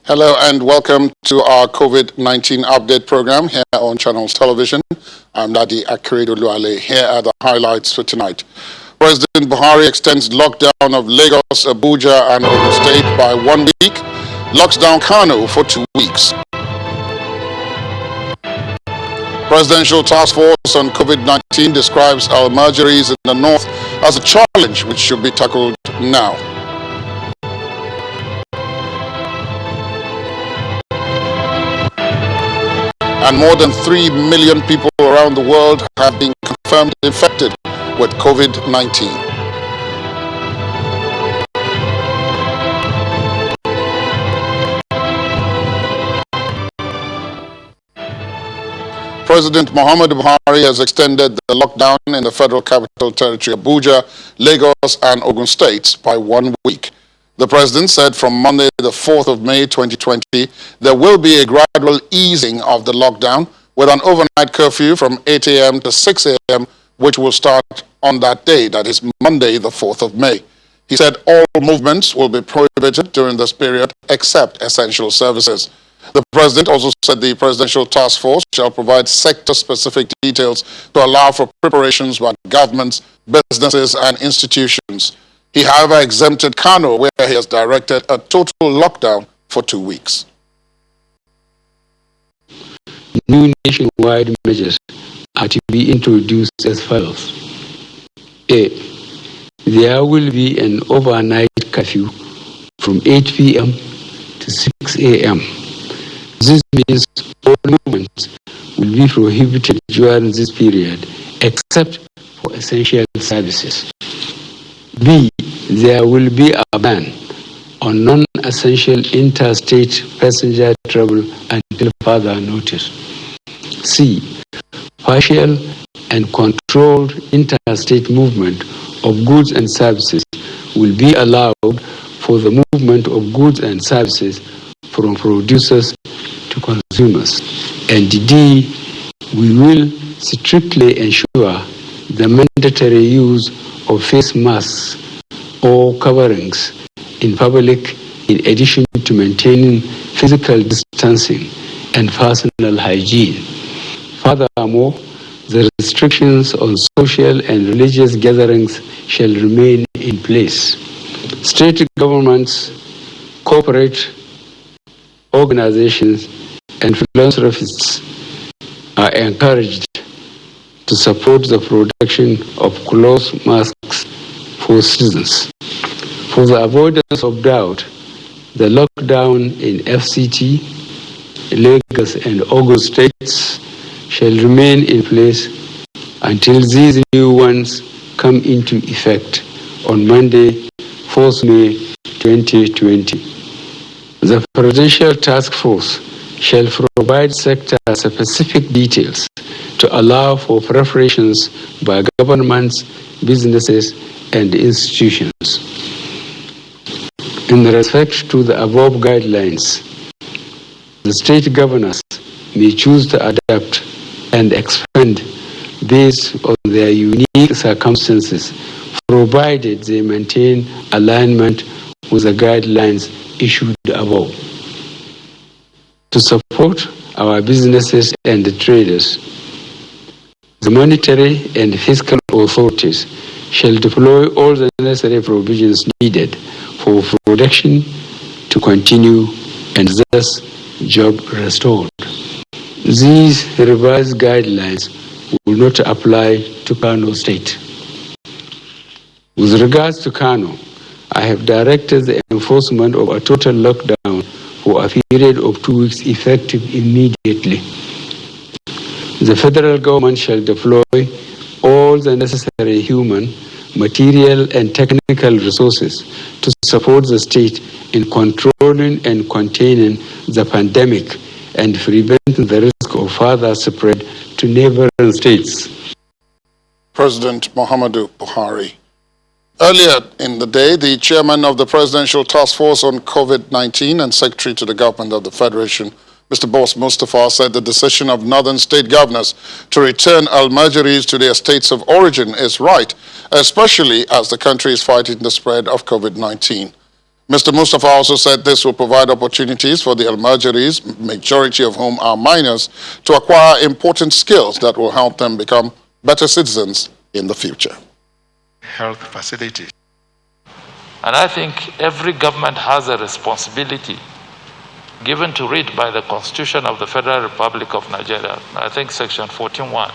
Hello and welcome to our COVID-19 update program here on Channels Television. I'm Nadi Akere here are the highlights for tonight. President Buhari extends lockdown of Lagos, Abuja and Ogun State by 1 week, locks down Kano for 2 weeks. Presidential task force on COVID-19 describes emergencies in the north as a challenge which should be tackled now. And more than 3 million people around the world have been confirmed infected with COVID-19. President Muhammadu Buhari has extended the lockdown in the Federal Capital Territory, Abuja, Lagos and Ogun states by 1 week. The president said from Monday, the 4th of May 2020, there will be a gradual easing of the lockdown with an overnight curfew from 8 a.m. to 6 a.m., which will start on that day, that is Monday, the 4th of May. He said all movements will be prohibited during this period except essential services. The president also said the presidential task force shall provide sector-specific details to allow for preparations by governments, businesses and institutions. He, however, exempted Kano, where he has directed a total lockdown for 2 weeks. New nationwide measures are to be introduced as follows. A. There will be an overnight curfew from 8 p.m. to 6 a.m. This means all movements will be prohibited during this period except for essential services. B. There will be a ban on non-essential interstate passenger travel until further notice. C. Partial and controlled interstate movement of goods and services will be allowed for the movement of goods and services from producers to consumers. And D. We will strictly ensure the mandatory use of face masks or coverings in public in addition to maintaining physical distancing and personal hygiene. Furthermore, the restrictions on social and religious gatherings shall remain in place. State governments, corporate organizations, and philanthropists are encouraged to support the production of cloth masks for citizens. For the avoidance of doubt, the lockdown in FCT, Lagos and Ogun states shall remain in place until these new ones come into effect on Monday, 4th May 2020. The Presidential Task Force shall provide sector-specific details to allow for preparations by governments, businesses, and institutions. In respect to the above guidelines, the state governors may choose to adapt and expand based on their unique circumstances, provided they maintain alignment with the guidelines issued above. To support our businesses and the traders, the monetary and fiscal authorities shall deploy all the necessary provisions needed for production to continue and thus job restored. These revised guidelines will not apply to Kano State. With regards to Kano, I have directed the enforcement of a total lockdown for a period of 2 weeks effective immediately. The federal government shall deploy all the necessary human, material and technical resources to support the state in controlling and containing the pandemic and preventing the risk of further spread to neighboring states. President Muhammadu Buhari. Earlier in the day, the chairman of the Presidential Task Force on COVID-19 and Secretary to the Government of the Federation, Mr. Boss Mustafa, said the decision of northern state governors to return almajiris to their states of origin is right, especially as the country is fighting the spread of COVID-19. Mr. Mustafa also said this will provide opportunities for the Almajiris, majority of whom are minors, to acquire important skills that will help them become better citizens in the future. Health facilities. And I think every government has a responsibility given to it by the Constitution of the Federal Republic of Nigeria, I think Section 14(1),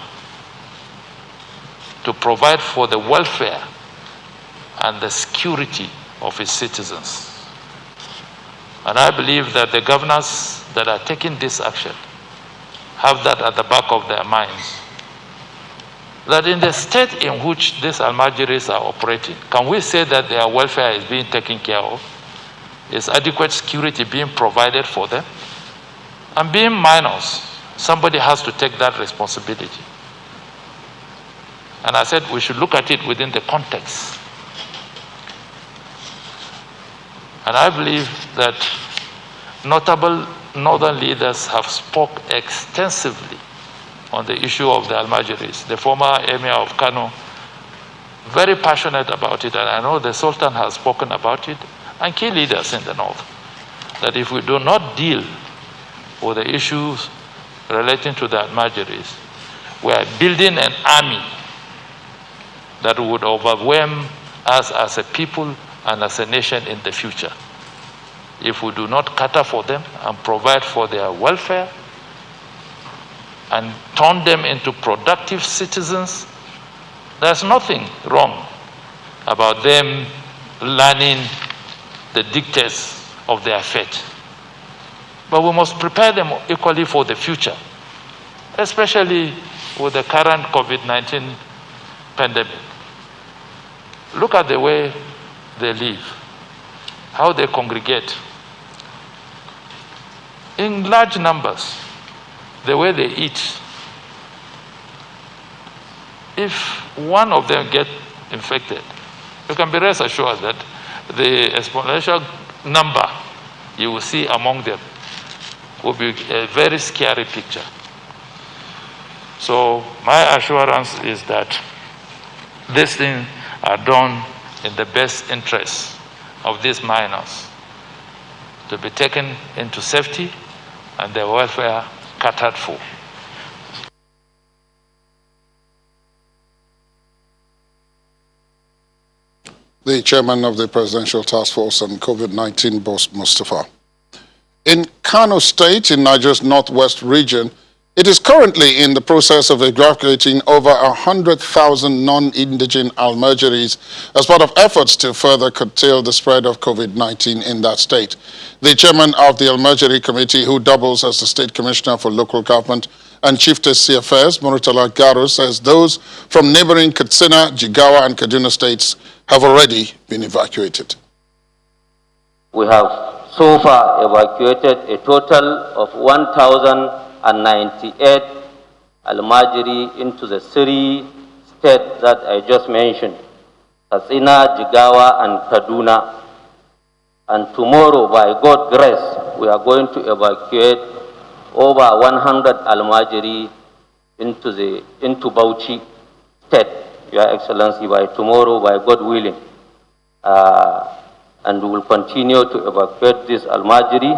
to provide for the welfare and the security of its citizens. And I believe that the governors that are taking this action have that at the back of their minds. That in the state in which these Almajiris are operating, can we say that their welfare is being taken care of? Is adequate security being provided for them? And being minors, somebody has to take that responsibility. And I said we should look at it within the context. And I believe that notable northern leaders have spoke extensively on the issue of the Almajiris. The former Emir of Kano, very passionate about it, and I know the Sultan has spoken about it, and key leaders in the north, that if we do not deal with the issues relating to the Almajiris, we are building an army that would overwhelm us as a people and as a nation in the future. If we do not cater for them and provide for their welfare and turn them into productive citizens, there's nothing wrong about them learning the dictates of their fate. But we must prepare them equally for the future, especially with the current COVID-19 pandemic. Look at the way they live, how they congregate in large numbers, the way they eat. If one of them gets infected, you can be rest assured that the exponential number you will see among them will be a very scary picture. So my assurance is that these things are done in the best interest of these minors, to be taken into safety and their welfare catered for. The chairman of the Presidential Task Force on COVID-19, Boss Mustafa. In Kano State, in Nigeria's northwest region, it is currently in the process of evacuating over 100,000 non-indigenous Almajiris as part of efforts to further curtail the spread of COVID-19 in that state. The chairman of the Almajiri Committee, who doubles as the State Commissioner for Local Government and Chieftaincy Affairs, Tallulah Falaya, says those from neighboring Katsina, Jigawa and Kaduna states have already been evacuated. We have so far evacuated a total of 1,098 Almajiri into the 3 states that I just mentioned, Katsina, Jigawa and Kaduna. And tomorrow, by God's grace, we are going to evacuate over 100 Almajiri into Bauchi State, Your Excellency, by tomorrow, by God willing. And we will continue to evacuate this Almajiri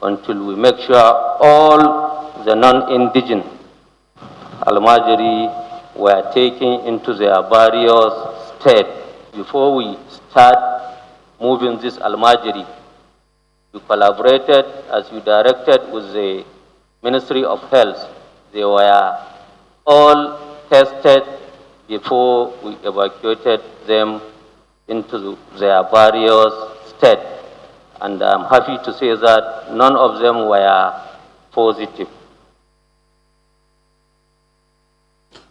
until we make sure all the non-indigenous Almajiri were taken into their various states. Before we start moving this Almajiri, we collaborated, as you directed, with the Ministry of Health. They were all tested before we evacuated them into their various states. And I'm happy to say that none of them were positive.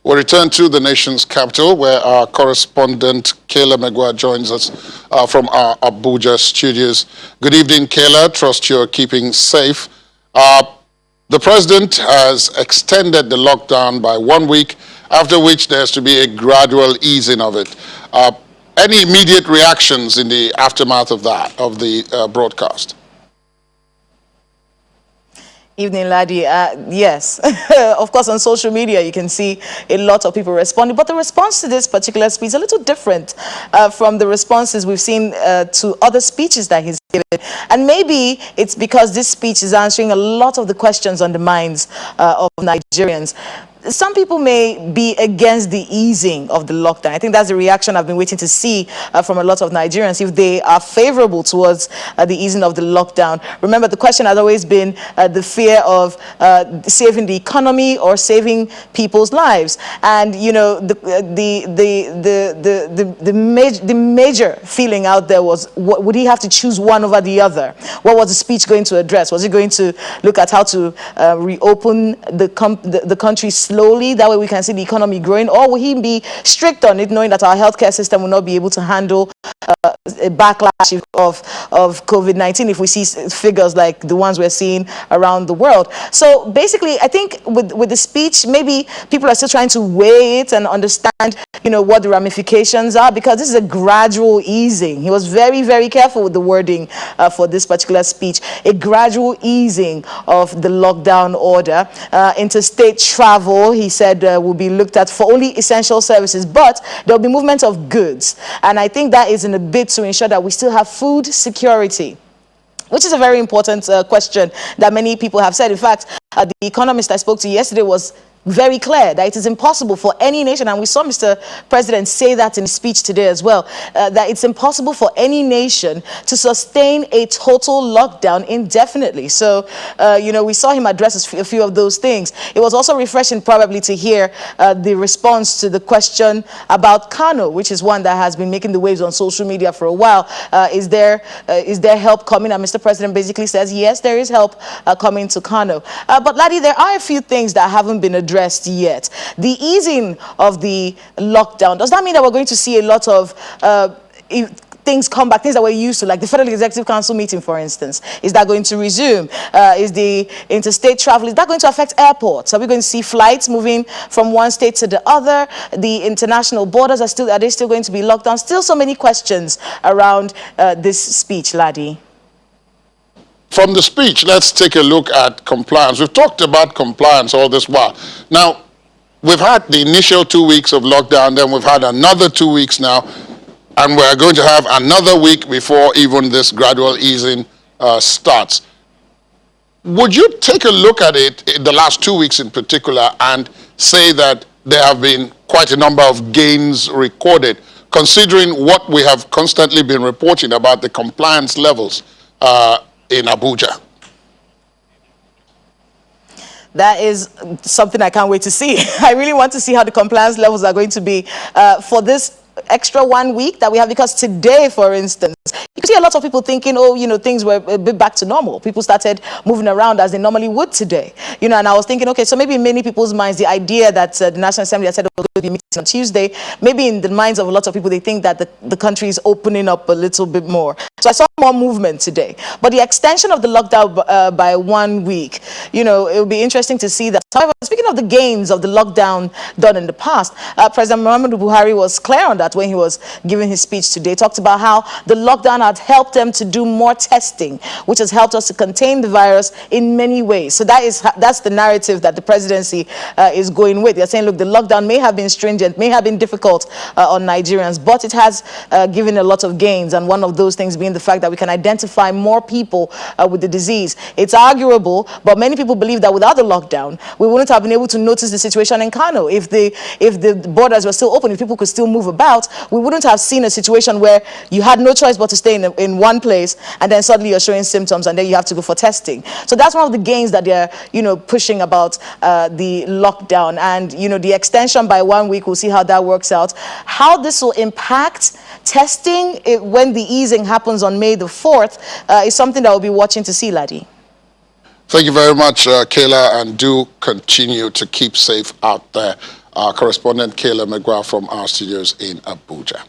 We'll return to the nation's capital, where our correspondent Kayla McGuire joins us from our Abuja studios. Good evening, Kayla. Trust you're keeping safe. The president has extended the lockdown by 1 week, after which there's to be a gradual easing of it. Any immediate reactions in the aftermath of that, of the broadcast? Evening, laddie. Yes, of course, on social media, you can see a lot of people responding. But the response to this particular speech is a little different from the responses we've seen to other speeches that he's given. And maybe it's because this speech is answering a lot of the questions on the minds of Nigerians. Some people may be against the easing of the lockdown. I think that's the reaction I've been waiting to see from a lot of Nigerians, if they are favorable towards the easing of the lockdown. Remember, the question has always been the fear of saving the economy or saving people's lives. And, you know, the major feeling out there was, would he have to choose one over the other? What was the speech going to address? Was it going to look at how to reopen the country slowly, that way we can see the economy growing, or will he be strict on it, knowing that our healthcare system will not be able to handle a backlash of COVID-19 if we see figures like the ones we're seeing around the world? So basically, I think with the speech, maybe people are still trying to weigh it and understand, you know, what the ramifications are, because this is a gradual easing. He was very, very careful with the wording for this particular speech. A gradual easing of the lockdown order. Interstate travel, he said, will be looked at for only essential services, but there will be movement of goods. And I think that is in a bid to ensure that we still have food security, which is a very important question that many people have said. In fact, the economist I spoke to yesterday was very clear that it is impossible for any nation, and we saw Mr. President say that in his speech today as well, that it's impossible for any nation to sustain a total lockdown indefinitely. So, you know, we saw him address a few of those things. It was also refreshing probably to hear the response to the question about Kano, which is one that has been making the waves on social media for a while. Is there help coming? And Mr. President basically says, yes, there is help coming to Kano. But Laddie, there are a few things that haven't been addressed yet. The easing of the lockdown, does that mean that we're going to see a lot of things come back, things that we're used to, like the Federal Executive Council meeting, for instance? Is that going to resume? Is the interstate travel, is that going to affect airports? Are we going to see flights moving from one state to the other? The international borders are they still going to be locked down? Still so many questions around this speech, Laddie. From the speech, let's take a look at compliance. We've talked about compliance all this while. Now, we've had the initial 2 weeks of lockdown, then we've had another 2 weeks now, and we're going to have another week before even this gradual easing starts. Would you take a look at it in the last 2 weeks in particular and say that there have been quite a number of gains recorded, considering what we have constantly been reporting about the compliance levels in Abuja? That is something I can't wait to see. I really want to see how the compliance levels are going to be for this extra 1 week that we have, because today, for instance, you can see a lot of people thinking, oh, you know, things were a bit back to normal. People started moving around as they normally would today. You know, and I was thinking, okay, so maybe in many people's minds, the idea that the National Assembly had said we're going to be meeting on Tuesday, maybe in the minds of a lot of people, they think that the country is opening up a little bit more. So I saw more movement today. But the extension of the lockdown by 1 week, you know, it will be interesting to see that. However, speaking of the gains of the lockdown done in the past, President Muhammadu Buhari was clear on that when he was giving his speech today. He talked about how the lockdown had helped them to do more testing, which has helped us to contain the virus in many ways. So that's the narrative that the presidency is going with. They're saying, look, the lockdown may have been stringent, may have been difficult on Nigerians, but it has given a lot of gains, and one of those things being the fact that we can identify more people with the disease. It's arguable, but many people believe that without the lockdown, we wouldn't have been able to notice the situation in Kano. If the borders were still open, if people could still move about, we wouldn't have seen a situation where you had no choice but to stay in one place, and then suddenly you're showing symptoms, and then you have to go for testing. So that's one of the gains that they're, you know, pushing about the lockdown, and, you know, the extension by 1 week. We'll see how that works out. How this will impact testing when the easing happens on May the 4th is something that we'll be watching to see, Laddie. Thank you very much, Kayla, and do continue to keep safe out there. Our correspondent, Kayla McGuire, from our studios in Abuja.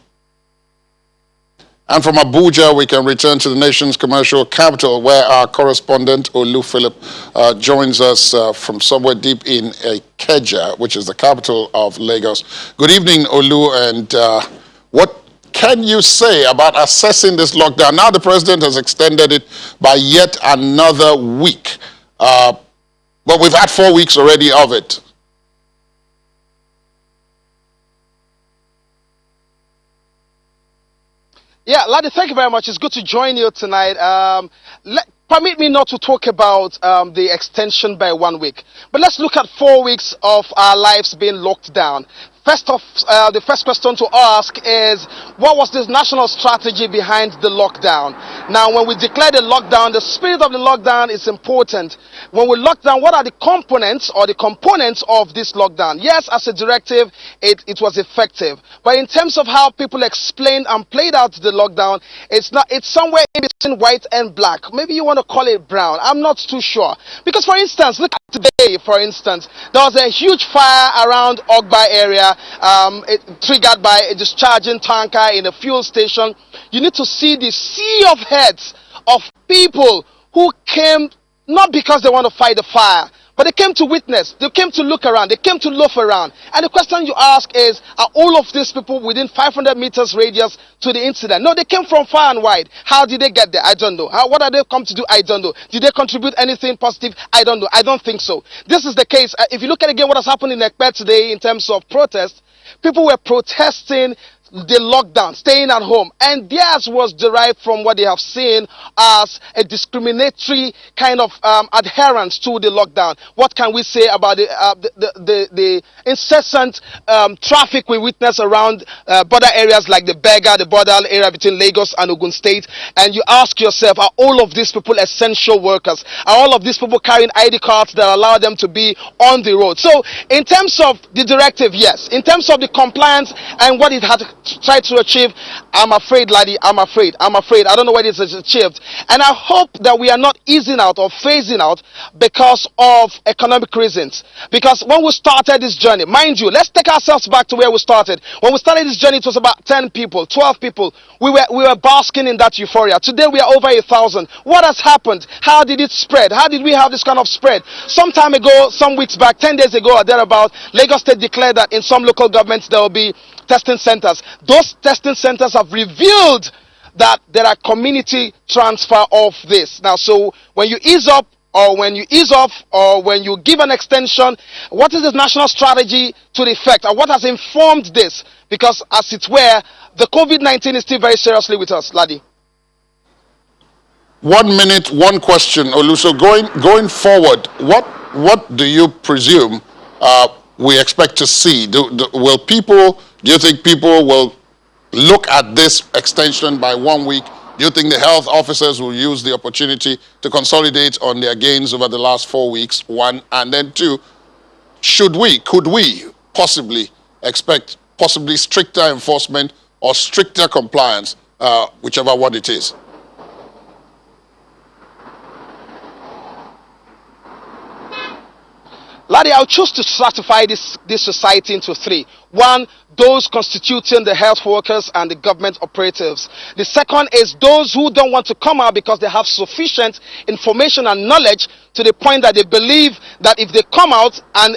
And from Abuja, we can return to the nation's commercial capital, where our correspondent, Olu Philip, joins us from somewhere deep in Ikeja, which is the capital of Lagos. Good evening, Olu, and what can you say about assessing this lockdown? Now the president has extended it by yet another week. But we've had 4 weeks already of it. Yeah, Ladi, thank you very much. It's good to join you tonight. Permit me not to talk about the extension by 1 week, but let's look at 4 weeks of our lives being locked down. First off, the first question to ask is, what was this national strategy behind the lockdown? Now, when we declare the lockdown, the spirit of the lockdown is important. When we lock down, what are the components or the components of this lockdown? Yes, as a directive, it was effective. But in terms of how people explained and played out the lockdown, it's somewhere in between white and black. Maybe you want to call it brown. I'm not too sure. Because, for instance, look at today, for instance, there was a huge fire around Ogba area, triggered by a discharging tanker in a fuel station. You need to see the sea of heads of people who came not because they want to fight the fire, but they came to witness, they came to look around, they came to loaf around. And the question you ask is, are all of these people within 500 meters radius to the incident? No, they came from far and wide. How did they get there? I don't know. What are they come to do? I don't know. Did they contribute anything positive? I don't know. I don't think so. This is the case. If you look at again what has happened in Ekpe today in terms of protest, people were protesting the lockdown, staying at home, and theirs was derived from what they have seen as a discriminatory kind of adherence to the lockdown. What can we say about the incessant traffic we witness around border areas like the Berger, the border area between Lagos and Ogun State? And you ask yourself, are all of these people essential workers? Are all of these people carrying ID cards that allow them to be on the road? So in terms of the directive, yes. In terms of the compliance and what it had tried to achieve, I'm afraid, laddie, I'm afraid. I don't know what it is achieved. And I hope that we are not easing out or phasing out because of economic reasons. Because when we started this journey, mind you, let's take ourselves back to where we started. When we started this journey, it was about 10 people, 12 people. We were basking in that euphoria. Today we are over 1,000. What has happened? How did it spread? How did we have this kind of spread? Some time ago, some weeks back, 10 days ago or thereabout, Lagos State declared that in some local governments there will be testing centers. Those testing centers have revealed that there are community transfer of this. Now, so when you ease up or when you ease off or when you give an extension, what is the national strategy to the effect and what has informed this? Because as it were, the COVID-19 is still very seriously with us, Ladi. 1 minute, one question, Olu. So going forward, what do you presume we expect to see? Do you think people will look at this extension by 1 week? Do you think the health officers will use the opportunity to consolidate on their gains over the last 4 weeks? One, and then two, could we possibly expect stricter enforcement or stricter compliance, whichever one it is? Ladi, I'll choose to stratify this society into three. One, those constituting the health workers and the government operatives. The second is those who don't want to come out because they have sufficient information and knowledge to the point that they believe that if they come out and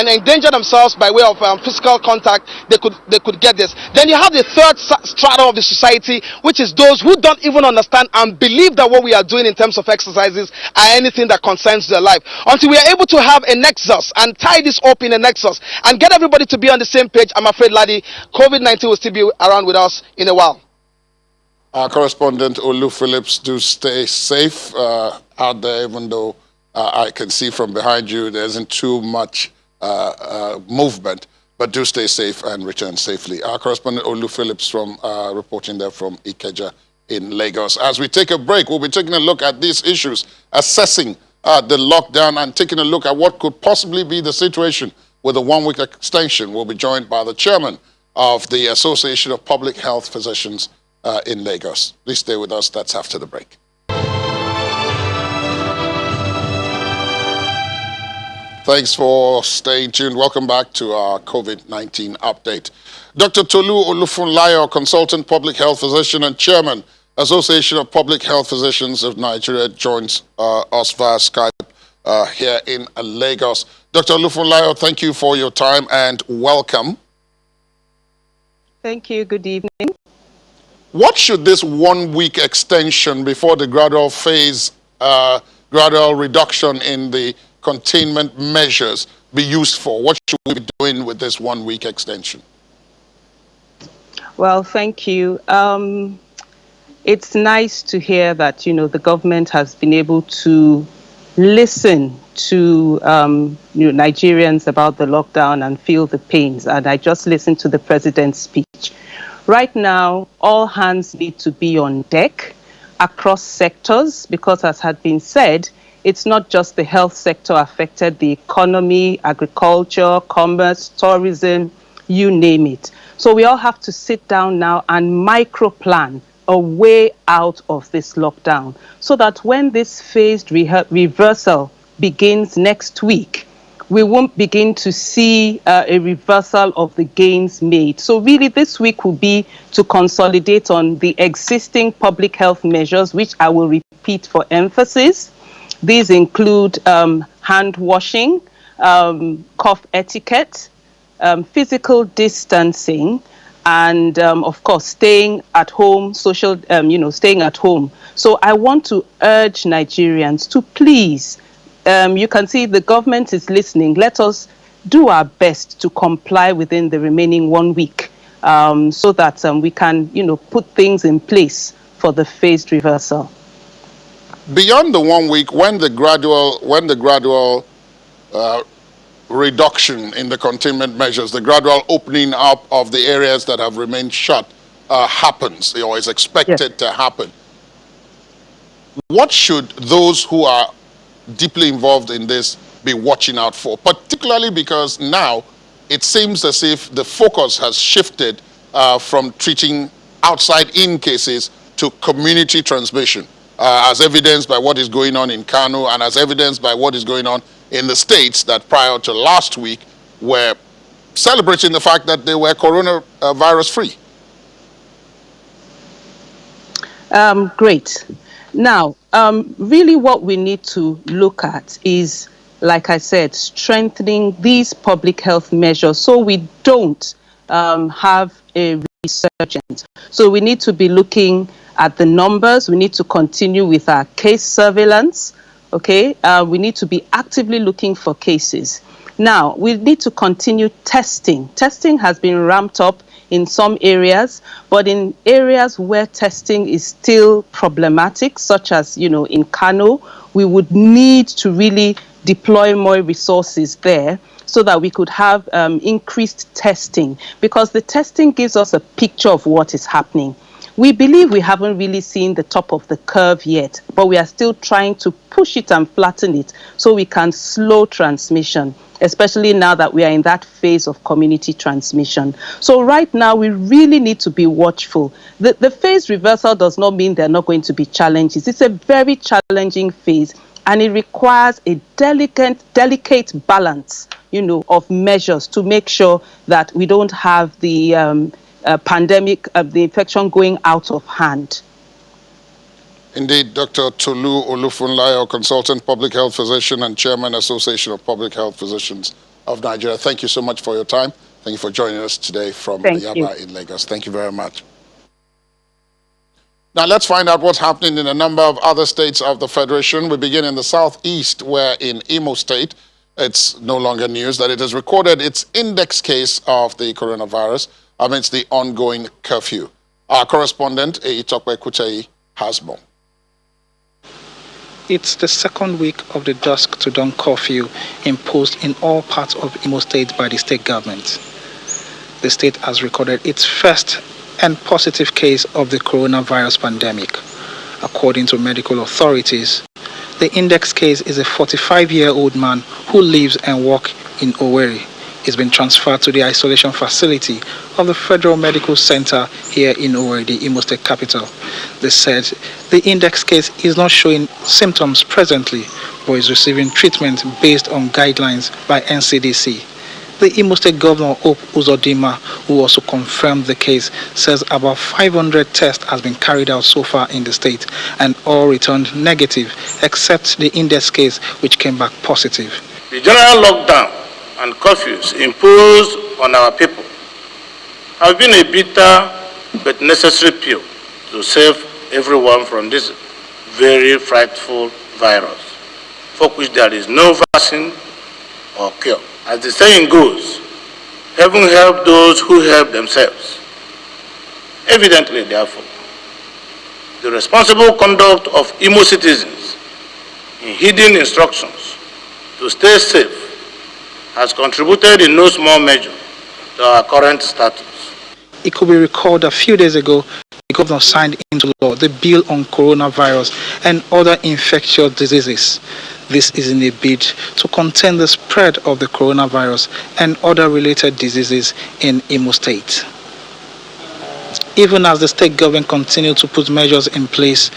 endanger themselves by way of physical contact, they could get this. Then you have the third strata of the society, which is those who don't even understand and believe that what we are doing in terms of exercises are anything that concerns their life. Until we are able to have a nexus and tie this up in a nexus and get everybody to be on the same page, I'm afraid, laddie, COVID-19 will still be around with us in a while. Our correspondent Olu Phillips, do stay safe out there, even though I can see from behind you there isn't too much movement, but do stay safe and return safely. Our correspondent Olu Phillips from reporting there from Ikeja in Lagos. As we take a break, we'll be taking a look at these issues, assessing the lockdown and taking a look at what could possibly be the situation with a 1 week extension. We'll be joined by the chairman of the Association of Public Health Physicians in Lagos. Please stay with us. That's after the break. Thanks for staying tuned. Welcome back to our COVID-19 update. Dr. Tallulah Falaya, consultant public health physician and chairman, Association of Public Health Physicians of Nigeria, joins us via Skype here in Lagos. Dr. Falaya, thank you for your time and welcome. Thank you. Good evening. What should this 1 week extension before the gradual reduction in the containment measures be used for? What should we be doing with this 1 week extension? Well, thank you. It's nice to hear that, the government has been able to listen to Nigerians about the lockdown and feel the pains. And I just listened to the president's speech. Right now, all hands need to be on deck across sectors because, as had been said, it's not just the health sector affected, the economy, agriculture, commerce, tourism, you name it. So we all have to sit down now and micro-plan a way out of this lockdown so that when this phased reversal begins next week, we won't begin to see a reversal of the gains made. So really this week will be to consolidate on the existing public health measures, which I will repeat for emphasis. These include hand washing, cough etiquette, physical distancing, and of course staying at home, staying at home. So I want to urge Nigerians to please, you can see the government is listening. Let us do our best to comply within the remaining 1 week so that we can, put things in place for the phased reversal. Beyond the 1 week, when the gradual reduction in the containment measures, the gradual opening up of the areas that have remained shut happens, or is expected to happen, what should those who are deeply involved in this be watching out for? Particularly because now it seems as if the focus has shifted from treating outside-in cases to community transmission, as evidenced by what is going on in Kano and as evidenced by what is going on in the states that prior to last week were celebrating the fact that they were coronavirus free. Great. Now, really what we need to look at is, like I said, strengthening these public health measures so we don't have a resurgence. So we need to be looking at the numbers. We need to continue with our case surveillance. Okay, we need to be actively looking for cases. Now, we need to continue testing. Testing has been ramped up in some areas, but in areas where testing is still problematic, such as, in Kano, we would need to really deploy more resources there so that we could have increased testing, because the testing gives us a picture of what is happening. We believe we haven't really seen the top of the curve yet, but we are still trying to push it and flatten it so we can slow transmission, especially now that we are in that phase of community transmission. So right now, we really need to be watchful. The phase reversal does not mean there are not going to be challenges. It's a very challenging phase, and it requires a delicate balance, of measures to make sure that we don't have the pandemic, the infection going out of hand. Indeed, Dr. Tallulah Falaya, consultant public health physician and chairman Association of Public Health Physicians of Nigeria. Thank you so much for your time. Thank you for joining us today from Yaba in Lagos. Thank you very much. Now let's find out what's happening in a number of other states of the Federation. We begin in the southeast, where in Imo State, it's no longer news that it has recorded its index case of the coronavirus amidst the ongoing curfew. Our correspondent, Eitokwe Kuchei, has more. It's the second week of the dusk to dawn curfew imposed in all parts of Imo State by the state government. The state has recorded its first and positive case of the coronavirus pandemic. According to medical authorities, the index case is a 45-year-old man who lives and works in Owerri. He's been transferred to the isolation facility of the Federal Medical Center here in Owerri, the Imo State capital. They said the index case is not showing symptoms presently, but is receiving treatment based on guidelines by NCDC. The Imo State Governor, Hope Uzodinma, who also confirmed the case, says about 500 tests has been carried out so far in the state, and all returned negative, except the index case, which came back positive. The general lockdown and curfews imposed on our people have been a bitter but necessary pill to save everyone from this very frightful virus. for which there is no vaccine or cure. As the saying goes, heaven help those who help themselves. Evidently, therefore, the responsible conduct of Imo citizens in heeding instructions to stay safe has contributed in no small measure to our current status. It could be recalled a few days ago, the governor signed into law the bill on coronavirus and other infectious diseases. This is in a bid to contain the spread of the coronavirus and other related diseases in Imo State. Even as the state government continues to put measures in place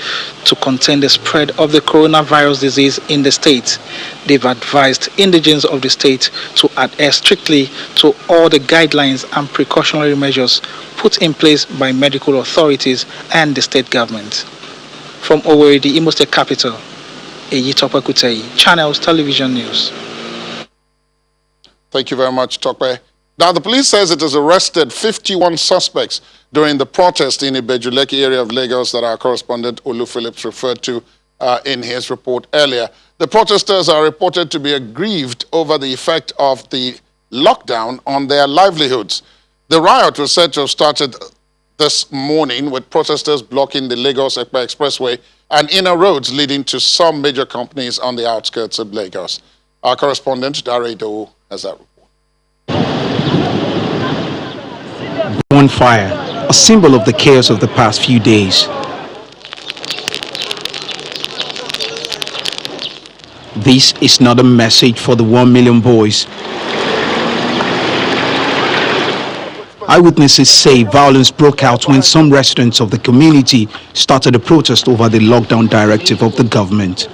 to contain the spread of the coronavirus disease in the state, they've advised indigents of the state to adhere strictly to all the guidelines and precautionary measures put in place by medical authorities and the state government. From Owerri, the Imo State capital, Eyitope Kuteyi, Channels Television News. Thank you very much, Tope. Now, the police says it has arrested 51 suspects during the protest in the Ibejuleki area of Lagos that our correspondent Olu Phillips referred to in his report earlier. The protesters are reported to be aggrieved over the effect of the lockdown on their livelihoods. The riot was said to have started this morning with protesters blocking the Lagos-Ekpa Expressway and inner roads leading to some major companies on the outskirts of Lagos. Our correspondent, Dewey, has that report. Bonfire, a symbol of the chaos of the past few days. This is not a message for the 1 million boys. Eyewitnesses say violence broke out when some residents of the community started a protest over the lockdown directive of the government.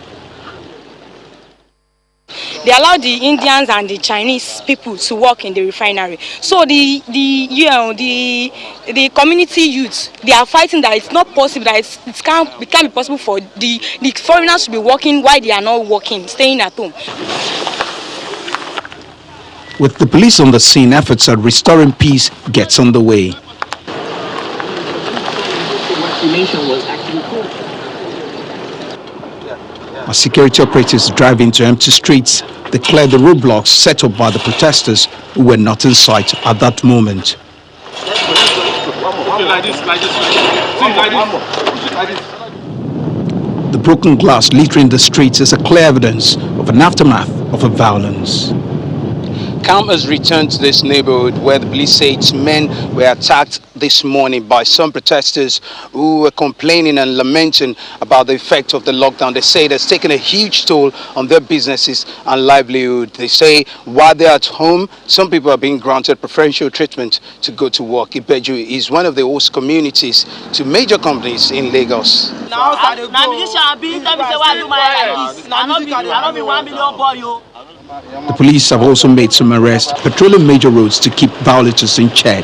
They allowed the Indians and the Chinese people to work in the refinery. So the community youth, they are fighting that it's not possible, that it can't be possible for the foreigners to be working while they are not working, staying at home. With the police on the scene, efforts at restoring peace gets underway. As security operatives drive into empty streets, they clear the roadblocks set up by the protesters who were not in sight at that moment. The broken glass littering the streets is a clear evidence of an aftermath of a violence. Calm has returned to this neighborhood where the police say its men were attacked this morning by some protesters who were complaining and lamenting about the effect of the lockdown. They say it has taken a huge toll on their businesses and livelihood. They say while they're at home, some people are being granted preferential treatment to go to work. Ibeju is one of the host communities to major companies in Lagos. The police have also made some arrests, patrolling major roads to keep violators in check.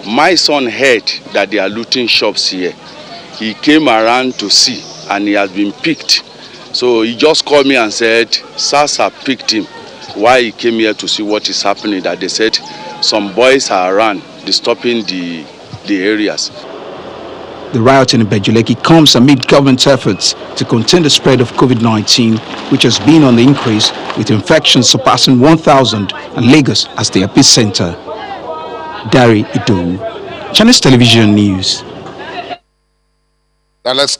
My son heard that they are looting shops here. He came around to see and he has been picked. So he just called me and said, SARS have picked him. Why he came here to see what is happening, that they said some boys are around disturbing the areas. The riot in Ibejuleki comes amid government's efforts to contain the spread of COVID-19, which has been on the increase, with infections surpassing 1,000 and Lagos as the epicenter. Dari Idu, Channels Television News. Now let's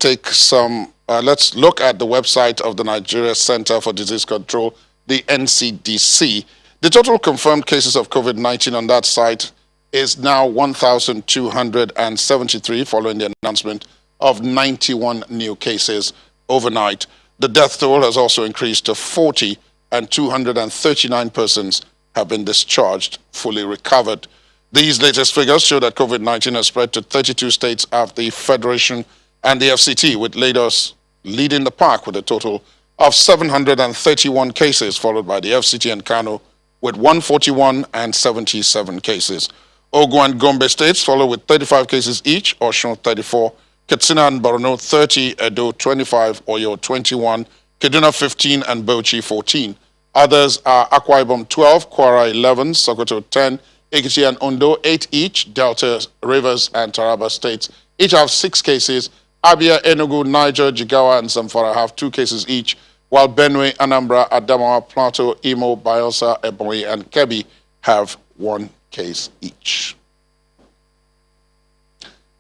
let's look at the website of the Nigeria Center for Disease Control, the NCDC. The total confirmed cases of COVID-19 on that site is now 1,273 following the announcement of 91 new cases overnight. The death toll has also increased to 40 and 239 persons have been discharged, fully recovered. These latest figures show that COVID-19 has spread to 32 states of the Federation and the FCT, with Lagos leading the pack with a total of 731 cases, followed by the FCT and Kano with 141 and 77 cases. Ogun and Gombe states follow with 35 cases each, Osun 34, Katsina and Borno 30, Edo 25, Oyo 21, Kaduna 15 and Bauchi 14. Others are Akwa Ibom 12, Kwara 11, Sokoto 10, Ekiti and Ondo 8 each, Delta, Rivers and Taraba states each have 6 cases, Abia, Enugu, Niger, Jigawa, and Zamfara have 2 cases each, while Benue, Anambra, Adamawa, Plateau, Imo, Bayelsa, Ebonyi, and Kebbi have 1 case each.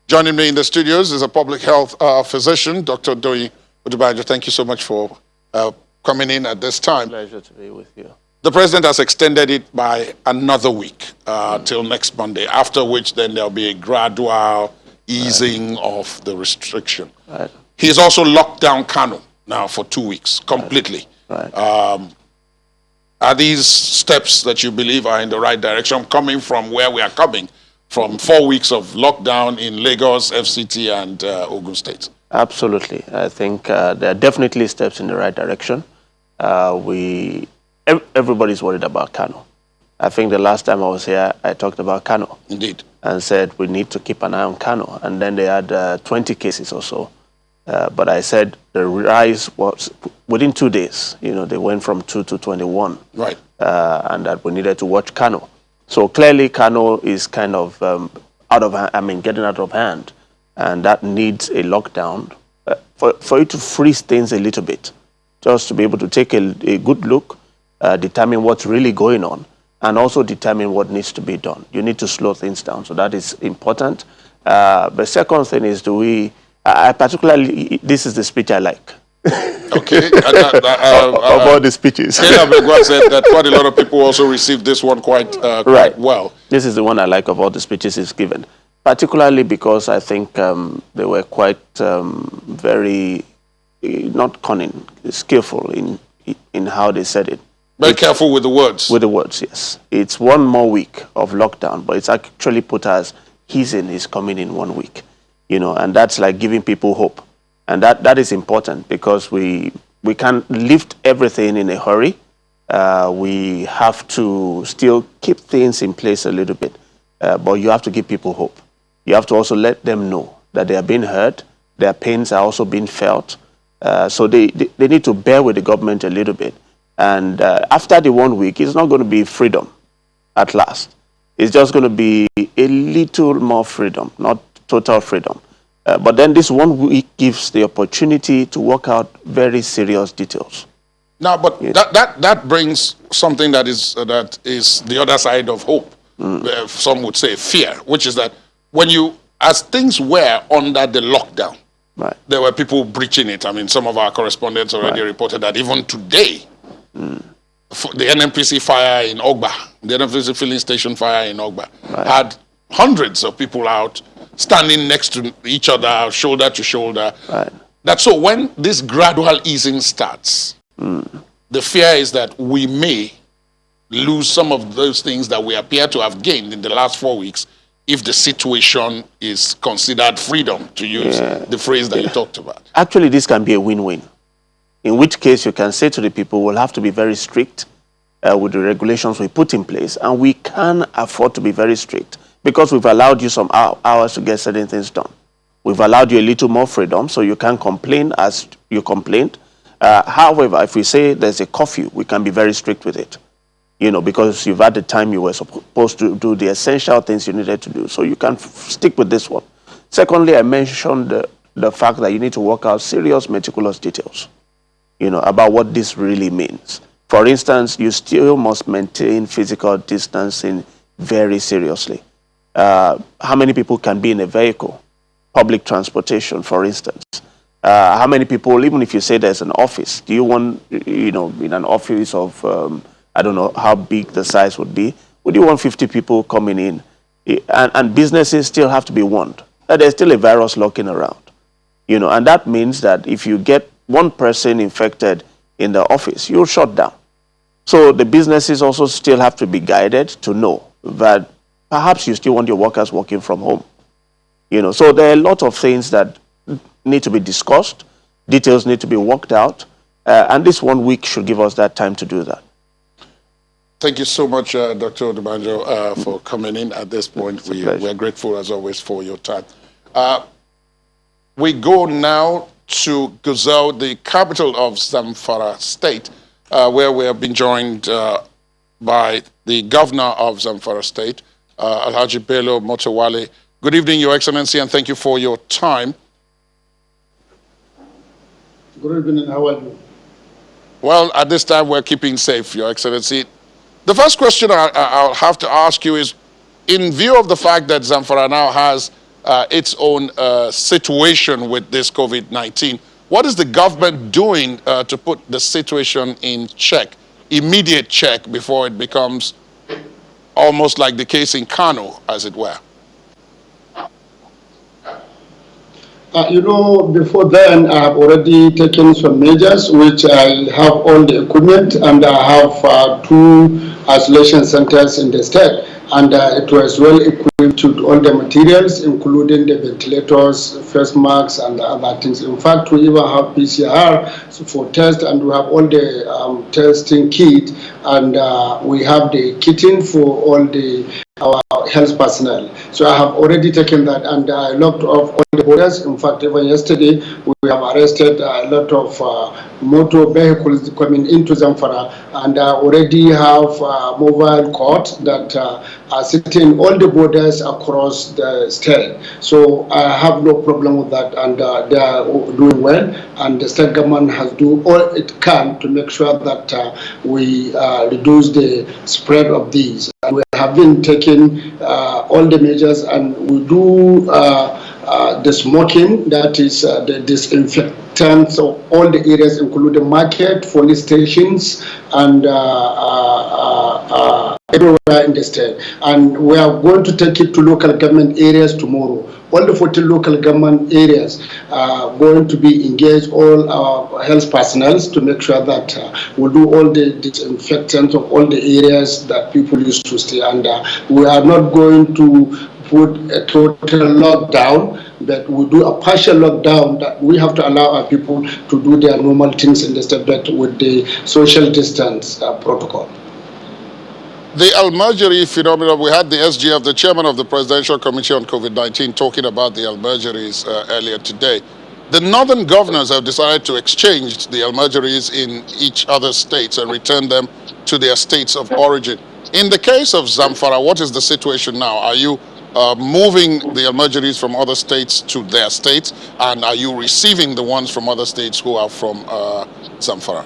Joining me in the studios is a public health physician, Dr. Dewey. Thank you so much for coming in at this time. Pleasure to be with you. The president has extended it by another week till next Monday, after which then there'll be a gradual easing of the restriction. Right. He's also locked down Kano now for 2 weeks, completely. Right. Are these steps that you believe are in the right direction, coming from where we are coming, from 4 weeks of lockdown in Lagos, FCT, and Ogun State? Absolutely. I think there are definitely steps in the right direction. Everybody's worried about Kano. I think the last time I was here, I talked about Kano. Indeed. And said we need to keep an eye on Kano. And then they had 20 cases or so. But I said the rise was within 2 days. You know, they went from 2 to 21. Right. And that we needed to watch Kano. So clearly Kano is kind of getting out of hand. And that needs a lockdown for it to freeze things a little bit. Just to be able to take a good look, determine what's really going on, and also determine what needs to be done. You need to slow things down, so that is important. The second thing is, particularly, this is the speech I like. Okay. Of all the speeches. Kayla McGuire said that quite a lot of people also received this one quite well. This is the one I like of all the speeches he's given, particularly because I think they were quite very, not cunning, skillful in how they said it. Very careful with the words. With the words, yes. It's 1 more week of lockdown, but it's actually put as easing is coming in 1 week, you know, and that's like giving people hope. And that is important because we can't lift everything in a hurry. We have to still keep things in place a little bit, but you have to give people hope. You have to also let them know that they are being heard, their pains are also being felt, so they need to bear with the government a little bit. And after the 1 week, it's not going to be freedom at last. It's just going to be a little more freedom, not total freedom. But then this 1 week gives the opportunity to work out very serious details. Now, but yes, that brings something that is the other side of hope. Some would say fear, which is that as things were under the lockdown, right, there were people breaching it. I mean, some of our correspondents already reported that even today, the NNPC fire in Ogba, the NNPC filling station fire in Ogba, had hundreds of people out standing next to each other, shoulder to shoulder. Right. That's so when this gradual easing starts, the fear is that we may lose some of those things that we appear to have gained in the last 4 weeks if the situation is considered freedom, to use the phrase that you talked about. Actually, this can be a win-win. In which case you can say to the people, we'll have to be very strict with the regulations we put in place. And we can afford to be very strict because we've allowed you some hours to get certain things done. We've allowed you a little more freedom so you can complain as you complained. However, if we say there's a curfew, we can be very strict with it. You know, because you've had the time you were supposed to do the essential things you needed to do. So you can stick with this one. Secondly, I mentioned the fact that you need to work out serious, meticulous details, you know, about what this really means. For instance, you still must maintain physical distancing very seriously. How many people can be in a vehicle? Public transportation, for instance. How many people, even if you say there's an office, do you want, you know, in an office of, I don't know how big the size would be, would you want 50 people coming in? And businesses still have to be warned that there's still a virus lurking around, you know, and that means that if you get one person infected in the office, you'll shut down. So the businesses also still have to be guided to know that perhaps you still want your workers working from home. You know, so there are a lot of things that need to be discussed, details need to be worked out, and this 1 week should give us that time to do that. Thank you so much, Dr. Odubanjo, for coming in at this point. We're grateful, as always, for your time. We go now to Gusau, the capital of Zamfara State, where we have been joined by the governor of Zamfara State, Alhaji Bello Motowale. Good evening, Your Excellency, and thank you for your time. Good evening, how are you? Well, at this time, we're keeping safe, Your Excellency. The first question I'll have to ask you is, in view of the fact that Zamfara now has its own situation with this COVID-19, what is the government doing to put the situation in check, immediate check, before it becomes almost like the case in Kano, as it were? Before then, I have already taken some measures, which I have all the equipment, and I have 2 isolation centers in the state, and it was well equipped with all the materials, including the ventilators, face masks, and other things. In fact, we even have PCR for test, and we have all the testing kit, and we have the kitting for all our health personnel. So I have already taken that, and I locked off all the borders. In fact, even yesterday, we have arrested a lot of motor vehicles coming into Zamfara, and I already have mobile courts that are sitting all the borders across the state. So I have no problem with that, and they are doing well, and the state government has done all it can to make sure that we reduce the spread of these. And we have been taking all the measures, and we do the smoking, that is the disinfectants of all the areas, including market, police stations, and everywhere in the state. And we are going to take it to local government areas tomorrow. All the 14 local government areas are going to be engaged, all our health personnel, to make sure that we do all the disinfectants of all the areas that people used to stay. And we are not going to put a total lockdown, but we do a partial lockdown, that we have to allow our people to do their normal things in the state, but with the social distance protocol. The Al-Majri phenomenon, we had the SGF, the chairman of the Presidential Committee on COVID-19, talking about the Al-Majris earlier today. The northern governors have decided to exchange the Al-Majris in each other's states and return them to their states of origin. In the case of Zamfara, what is the situation now? Are you moving the Al-Majris from other states to their states, and are you receiving the ones from other states who are from Zamfara?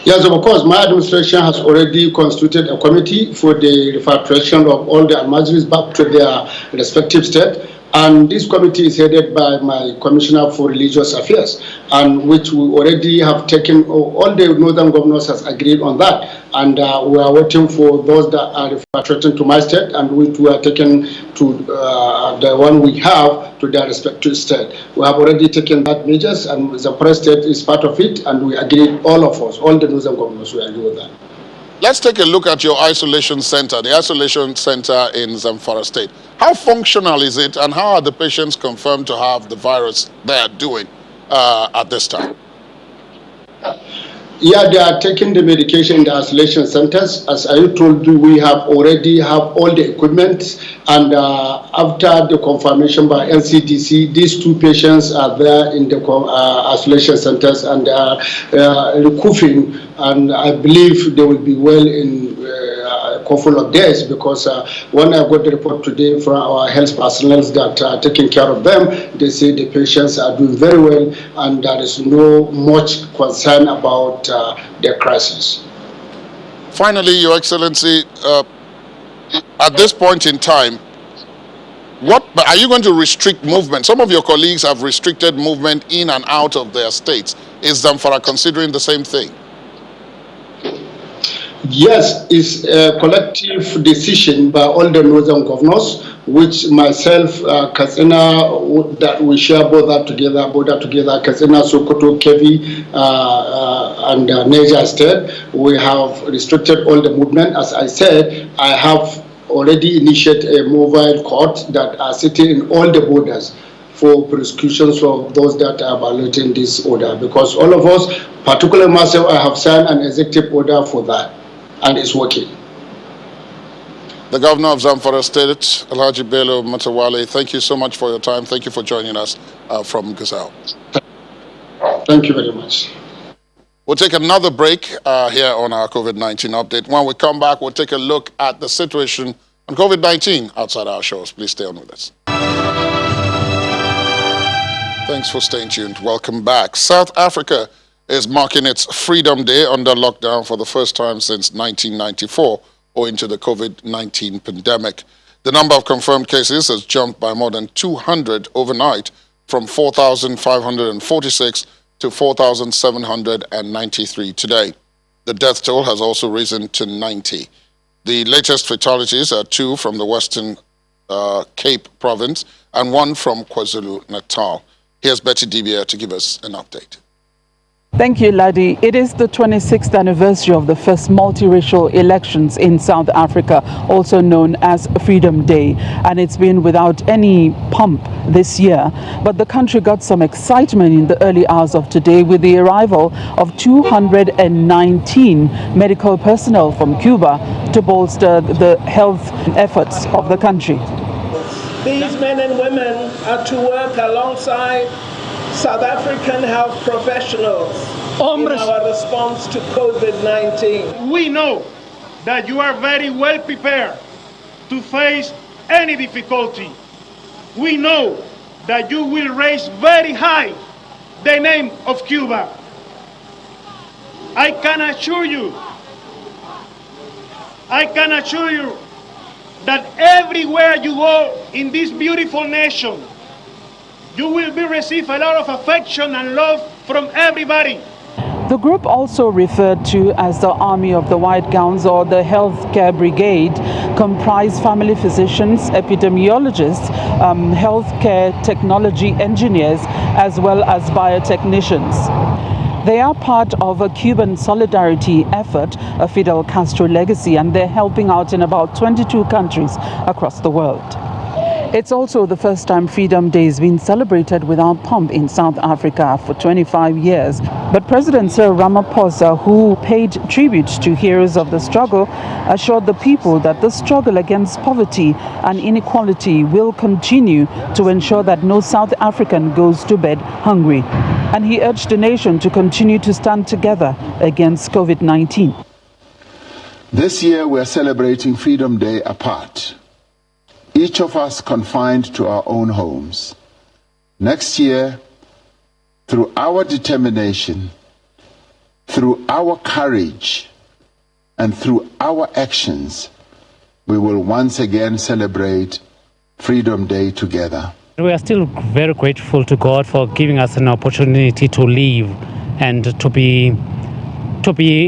Yes, of course. My administration has already constituted a committee for the repatriation of all the Al-Majris back to their respective state. And this committee is headed by my Commissioner for Religious Affairs, and which we already have taken, all the northern governors has agreed on that. And we are waiting for those that are repatriating to my state, and which we are taken to the one we have to their respective state. We have already taken that measures, and the President is part of it, and we agreed, all of us, all the northern governors, we agree with that. Let's take a look at your isolation center, the isolation center in Zamfara State. How functional is it, and how are the patients confirmed to have the virus they are doing at this time? Yeah, they are taking the medication in the isolation centers. As I told you, we have already have all the equipment, and after the confirmation by NCDC, these 2 patients are there in the isolation centers, and they are recuperating, and I believe they will be well in a couple of days, because when I got the report today from our health personnel that are taking care of them, they say the patients are doing very well, and there is no much concern about their crisis. Finally, Your Excellency, at this point in time, what are you going to restrict movement? Some of your colleagues have restricted movement in and out of their states. Is Zamfara considering the same thing? Yes, it's a collective decision by all the northern governors, which myself, Katsina, that we share border together, Katsina, Sokoto, Kevi, and Niger State. We have restricted all the movement. As I said, I have already initiated a mobile court that are sitting in all the borders for prosecutions for those that are violating this order, because all of us, particularly myself, I have signed an executive order for that, and it's working. The Governor of Zamfara State, Alhaji Bello Matawale, thank you so much for your time. Thank you for joining us from Gusau. Thank you very much. We'll take another break here on our COVID-19 update. When we come back, we'll take a look at the situation on COVID-19 outside our shores. Please stay on with us. Thanks for staying tuned. Welcome back. South Africa is marking its Freedom Day under lockdown for the first time since 1994, owing to the COVID-19 pandemic. The number of confirmed cases has jumped by more than 200 overnight, from 4,546 to 4,793 today. The death toll has also risen to 90. The latest fatalities are 2 from the Western Cape province and 1 from KwaZulu-Natal. Here's Betty Dibia to give us an update. Thank you, Ladi. It is the 26th anniversary of the first multiracial elections in South Africa, also known as Freedom Day, and it's been without any pomp this year. But the country got some excitement in the early hours of today with the arrival of 219 medical personnel from Cuba to bolster the health efforts of the country. These men and women are to work alongside South African health professionals in our response to COVID-19. We know that you are very well prepared to face any difficulty. We know that you will raise very high the name of Cuba. I can assure you that everywhere you go in this beautiful nation, you will be receive a lot of affection and love from everybody. The group, also referred to as the Army of the White Gowns or the Healthcare Brigade, comprise family physicians, epidemiologists, healthcare technology engineers, as well as biotechnicians. They are part of a Cuban solidarity effort, a Fidel Castro legacy, and they're helping out in about 22 countries across the world. It's also the first time Freedom Day has been celebrated without pomp in South Africa for 25 years. But President Cyril Ramaphosa, who paid tribute to heroes of the struggle, assured the people that the struggle against poverty and inequality will continue to ensure that no South African goes to bed hungry. And he urged the nation to continue to stand together against COVID-19. This year we're celebrating Freedom Day apart, each of us confined to our own homes. Next year, through our determination, through our courage, and through our actions, we will once again celebrate Freedom Day together. We are still very grateful to God for giving us an opportunity to live and to be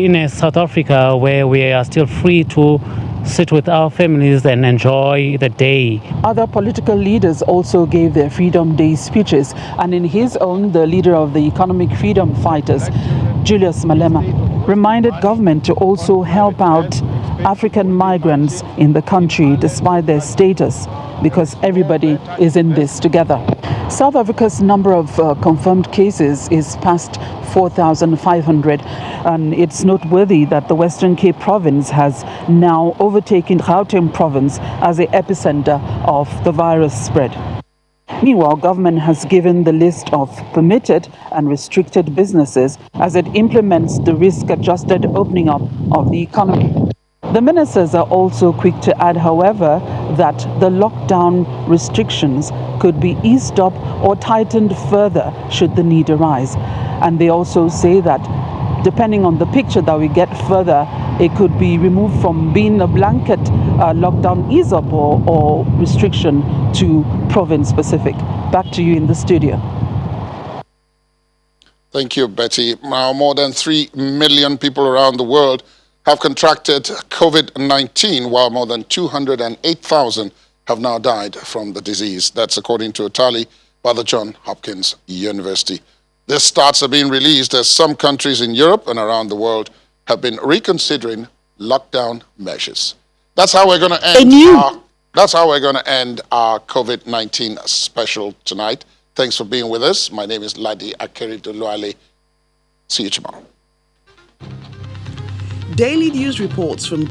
in a South Africa where we are still free to sit with our families and enjoy the day. Other political leaders also gave their Freedom Day speeches, and in his own, the leader of the economic freedom fighters, Julius Malema, reminded government to also help out African migrants in the country despite their status, because everybody is in this together. South Africa's number of confirmed cases is past 4,500, and it's noteworthy that the Western Cape province has now overtaken Gauteng province as the epicenter of the virus spread. Meanwhile, government has given the list of permitted and restricted businesses as it implements the risk-adjusted opening up of the economy. The ministers are also quick to add, however, that the lockdown restrictions could be eased up or tightened further should the need arise. And they also say that depending on the picture that we get further, it could be removed from being a blanket lockdown ease-up or restriction to province-specific. Back to you in the studio. Thank you, Betty. Now, more than 3 million people around the world have contracted COVID-19, while more than 208,000 have now died from the disease. That's according to a tally by the Johns Hopkins University. These stats are being released as some countries in Europe and around the world have been reconsidering lockdown measures. That's how we're going to end our COVID-19 special tonight. Thanks for being with us. My name is Ladi Akeredoluale. See you tomorrow. Daily news reports from